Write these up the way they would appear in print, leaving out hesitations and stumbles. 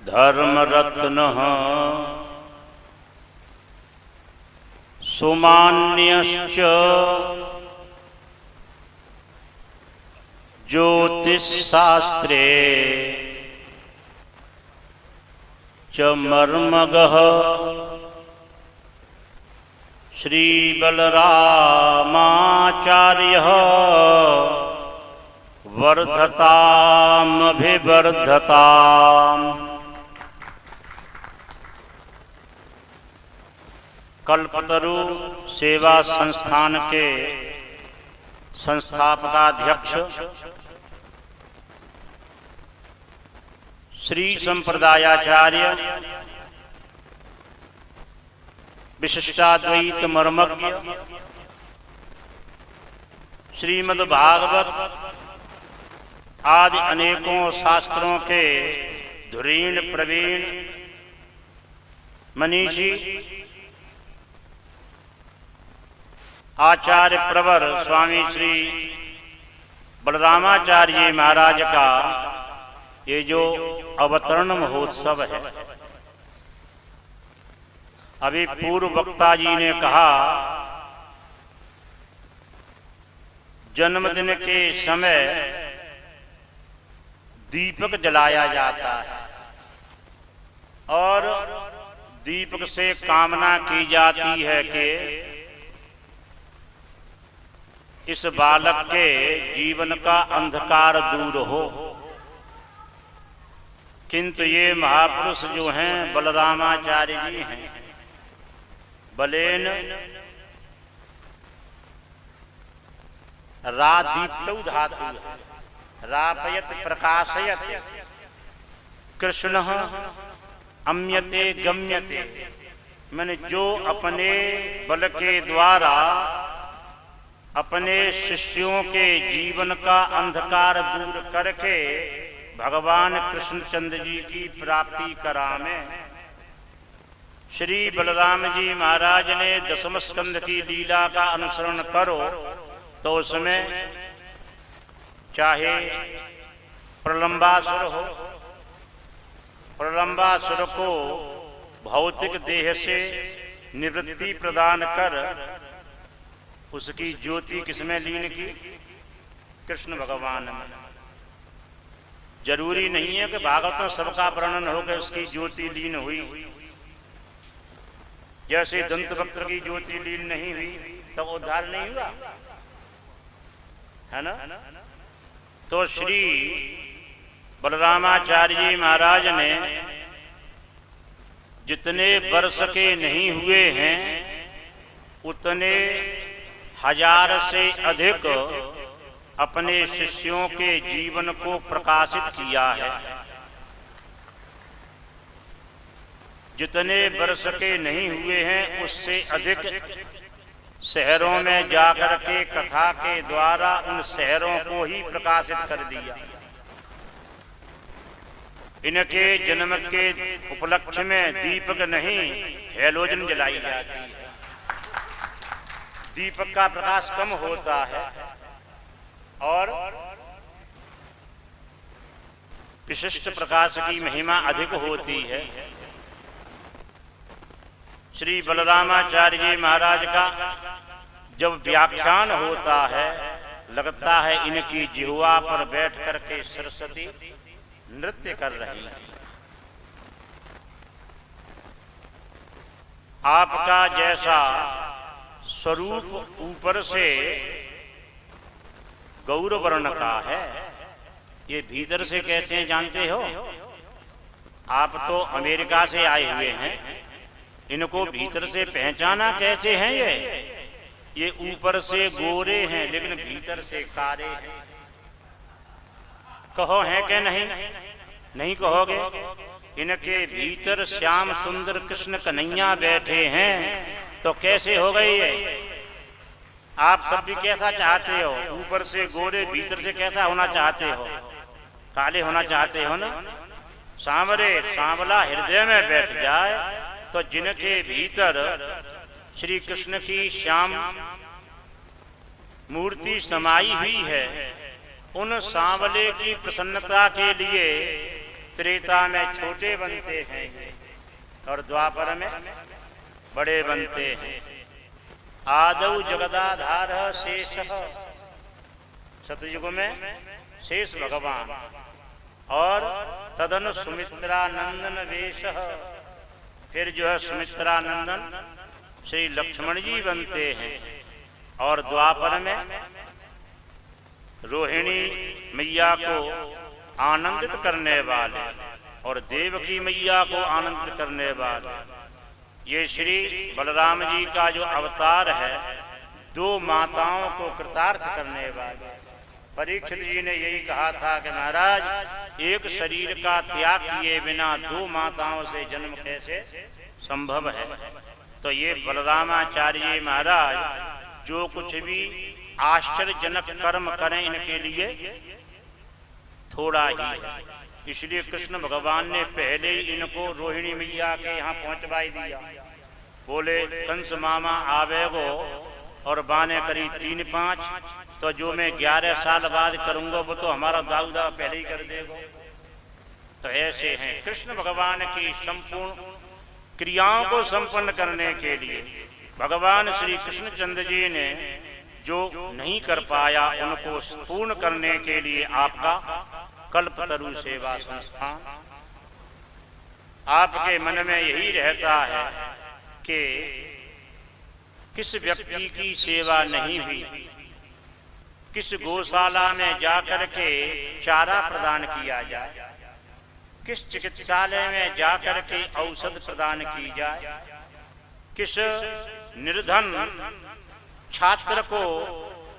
धर्मरत्नः सुमान्यश्च ज्योतिषशास्त्रे च मर्मगः श्रीबलरामाचार्यः वर्धतामभिवर्धताम्। कल्पतरु सेवा संस्थान के संस्थापकाध्यक्ष श्री संप्रदायाचार्य विशिष्टाद्वैत मर्मज्ञ श्रीमद्भागवत आदि अनेकों शास्त्रों के धुरीण प्रवीण मनीषी आचार्य प्रवर स्वामी श्री बलरामाचार्य महाराज का ये जो अवतरण महोत्सव है, अभी पूर्व वक्ता जी ने कहा जन्मदिन के समय दीपक जलाया जाता है और दीपक से कामना की जाती है कि इस बालक के जीवन का अंधकार दूर हो। किंतु ये महापुरुष जो हैं बलरामाचार्य जी हैं, बलेन रादीप्तौ धातु रापयत प्रकाशयत कृष्णः अम्यते गम्यते, मैंने जो अपने बल के द्वारा अपने शिष्यों के जीवन का अंधकार दूर करके भगवान कृष्णचंद्र जी की प्राप्ति करावे। श्री बलराम जी महाराज ने दशम स्कंद की लीला का अनुसरण करो तो उसमें चाहे प्रलंबासुर हो, प्रलंबासुर को भौतिक देह से निवृत्ति प्रदान कर उसकी ज्योति किसमें लीन की? कृष्ण भगवान में। जरूरी नहीं है कि भागवत में सबका वर्णन हो गया उसकी ज्योति लीन हुई। जैसे दंतवक्त्र की ज्योति लीन नहीं हुई तो उद्धार नहीं हुआ, है ना? तो श्री बलरामाचार्य जी महाराज ने जितने वर्ष के नहीं हुए हैं उतने हजार से अधिक अपने शिष्यों के जीवन को प्रकाशित किया है। जितने वर्ष के नहीं हुए हैं उससे अधिक शहरों में जाकर के कथा के द्वारा उन शहरों को ही प्रकाशित कर दिया। इनके जन्म के उपलक्ष्य में दीपक नहीं हैलोजन जलाई जाती है। दीपक का प्रकाश कम होता है और विशिष्ट प्रकाश की महिमा अधिक होती है। श्री बलरामाचार्य जी महाराज का जब व्याख्यान होता है लगता है इनकी जिह्वा पर बैठ करके सरस्वती नृत्य कर रही है। आपका जैसा स्वरूप ऊपर से गौर वर्ण का है, ये भीतर से कैसे जानते हो? आप तो अमेरिका से आए हुए हैं, इनको भीतर से पहचाना कैसे हैं? ये ऊपर से गोरे हैं लेकिन भीतर से कारे हैं। कहो हैं कि नहीं? नहीं कहोगे? इनके भीतर श्याम सुंदर कृष्ण कन्हैया बैठे हैं तो कैसे हो गई ये? आप सब भी कैसा चाहते हो? ऊपर से गोरे, भीतर से कैसा होना चाहते हो? काले होना चाहते हो ना? सांवरे सांवला हृदय में बैठ जाए तो जिनके भीतर श्री कृष्ण की श्याम मूर्ति समाई हुई है, उन सांवले की प्रसन्नता के लिए त्रेता में छोटे बनते हैं और द्वापर में बड़े बनते हैं। आदौ जगदाधार शेष, सतयुग में शेष भगवान, और तदनु सुमित्रानंदन वेश, फिर जो है सुमित्रानंदन श्री लक्ष्मण जी बनते हैं। और द्वापर में रोहिणी मैया को आनंदित करने वाले और देवकी मैया को आनंदित करने वाले, ये श्री बलराम जी का जो अवतार है, दो माताओं को कृतार्थ करने वाले। परीक्षित जी ने यही कहा था कि महाराज, एक शरीर का त्याग किए बिना दो माताओं से जन्म कैसे संभव है। तो ये बलरामाचार्य महाराज जो कुछ भी आश्चर्यजनक कर्म करें, इनके लिए थोड़ा ही है। इसलिए कृष्ण भगवान ने पहले ही इनको रोहिणी मैया के यहाँ पहुंचवाई दिया। बोले कंस मामा आवेगो और बाने करी 3-5, तो जो मैं 11 साल बाद करूंगा वो तो हमारा दाऊदा पहले ही कर देगा। तो ऐसे हैं कृष्ण भगवान की संपूर्ण क्रियाओं को संपन्न करने के लिए भगवान श्री कृष्णचंद्र जी ने जो नहीं कर पाया, उनको पूर्ण करने के लिए आपका कल्पतरु सेवा संस्थान। आपके मन में यही रहता है कि किस व्यक्ति की सेवा नहीं हुई, किस गौशाला में जाकर के चारा प्रदान किया जाए, किस चिकित्सालय में जाकर के औषध प्रदान की जाए, किस निर्धन छात्र को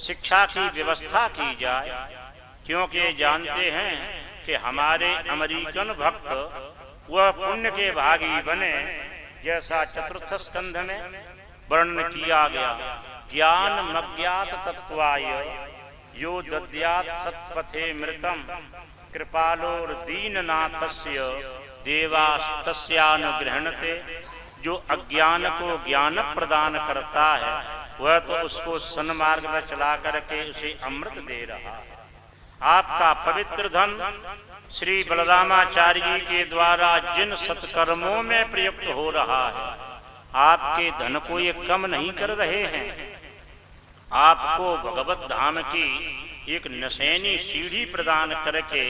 शिक्षा की व्यवस्था की जाए। क्योंकि जानते हैं कि हमारे अमेरिकन भक्त वह पुण्य के भागी बने, जैसा चतुर्थ स्कंध में वर्णन किया गया। ज्ञान मज्ञात तत्वाय यो दद्यात् सत्पथे मृतम कृपालोर दीननाथस्य देवास्तस्यानुगृह्णते। जो अज्ञान को ज्ञान प्रदान करता है, वह तो उसको सन्मार्ग में चला करके उसे अमृत दे रहा है। आपका पवित्र धन श्री बलरामाचार्य जी के द्वारा जिन सत्कर्मों में प्रयुक्त हो रहा है, आपके धन को ये कम नहीं कर रहे हैं। आपको भगवत धाम की एक नशैनी सीढ़ी प्रदान करके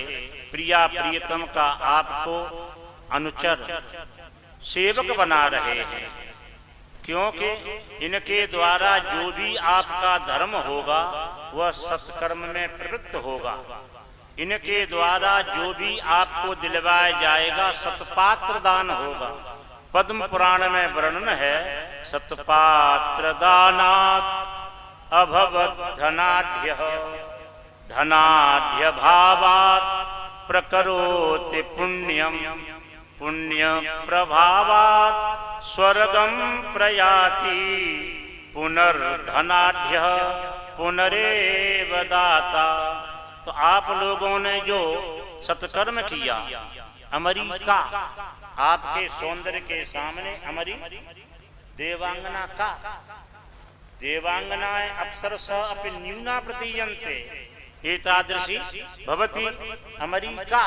प्रिया प्रियतम का आपको अनुचर सेवक बना रहे हैं। क्योंकि इनके द्वारा जो भी आपका धर्म होगा वह सत्कर्म में प्रवृत्त होगा। इनके द्वारा जो भी आपको दिलवाया जाएगा सतपात्र दान होगा। पद्म पुराण में वर्णन है, सतपात्र दानात् अभवत् धनाढ्य धनाढ्य भावात् प्रकरोति पुण्यम पुण्य प्रभावात् स्वर्गम प्रयाति पुनर्धनाढ्य पुनरेव दाता। तो आप लोगों ने जो सत्कर्म किया, अमेरिका आपके सौंदर्य के सामने अमरी देवांगना का, देवांगनाएं अप्सरसः अपि न्यूना प्रतीयन्ते एतादृशी भवति अमेरिका।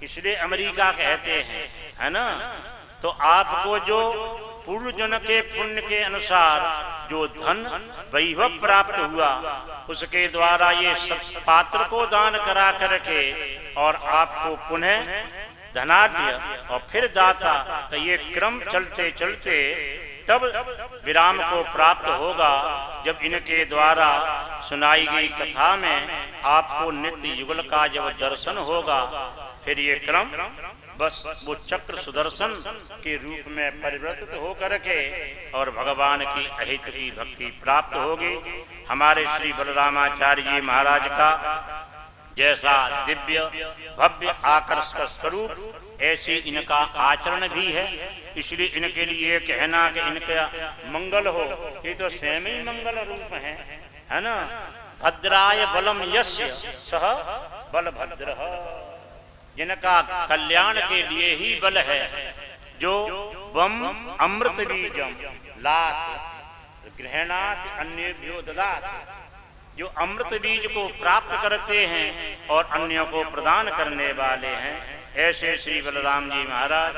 इसलिए अमेरिका कहते हैं, है ना। तो आपको जो पूर्व जन के पुण्य के अनुसार जो धन वैभव प्राप्त हुआ, उसके द्वारा ये पात्र को दान करा करके और आपको पुनः धनाढ्य और फिर दाता, तो ये क्रम चलते चलते तब विराम को प्राप्त होगा जब इनके द्वारा सुनाई गई कथा में आपको नित्य युगल का जब दर्शन होगा। फिर ये क्रम बस वो चक्र सुदर्शन के रूप में परिवर्तित होकर के और भगवान की अहित की भक्ति प्राप्त होगी। हमारे श्री बलरामाचार्य जी महाराज का जैसा दिव्य भव्य आकर्षक स्वरूप, ऐसे इनका आचरण भी है। इसलिए इनके लिए कहना कि इनका मंगल हो, ये तो स्वयं ही मंगल रूप है ना। भद्राय बलम यस्य सह बलभद्रः, जिनका कल्याण के लिए ही बल है। जो वम अमृत बीजम लात गृहणात अन्येभ्यो ददात, जो अमृत बीज को प्राप्त करते हैं और अन्यों को प्रदान करने वाले हैं, ऐसे श्री बलराम जी महाराज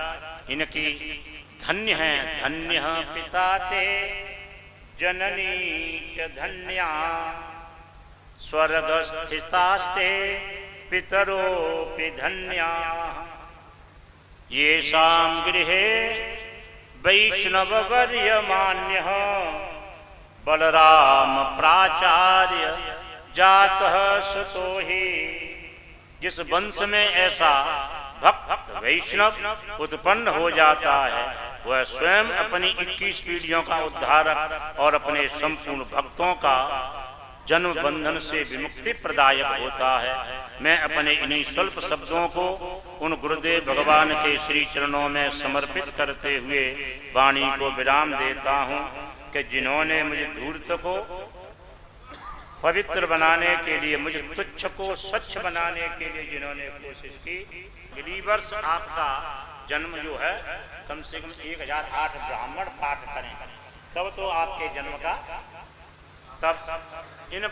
इनकी धन्य हैं। धन्य पिता ते जननी च धन्या, स्वर्गस्थितास्ते पितरोऽपि धन्या। येषां गृहे वैष्णववर्यमान्यः बलराम प्राचार्य जातः सुतो ही। जिस वंश में ऐसा भक्त वैष्णव उत्पन्न हो जाता है, वह स्वयं अपनी 21 पीढ़ियों का उद्धारक और अपने संपूर्ण भक्तों का जन्म बंधन से विमुक्ति प्रदायक होता है। मैं अपने इन्हीं स्वल्प शब्दों को उन गुरुदेव भगवान के श्री चरणों में समर्पित करते हुए वाणी को विराम देता हूँ कि जिन्होंने मुझे धूर्त को पवित्र बनाने के लिए, मुझे तुच्छ को स्वच्छ बनाने के लिए जिन्होंने कोशिश की, अगली वर्ष आपका जन्म जो है कम से कम 1008 ब्राह्मण पाठ करें, तब तो आपके जन्म का तब इन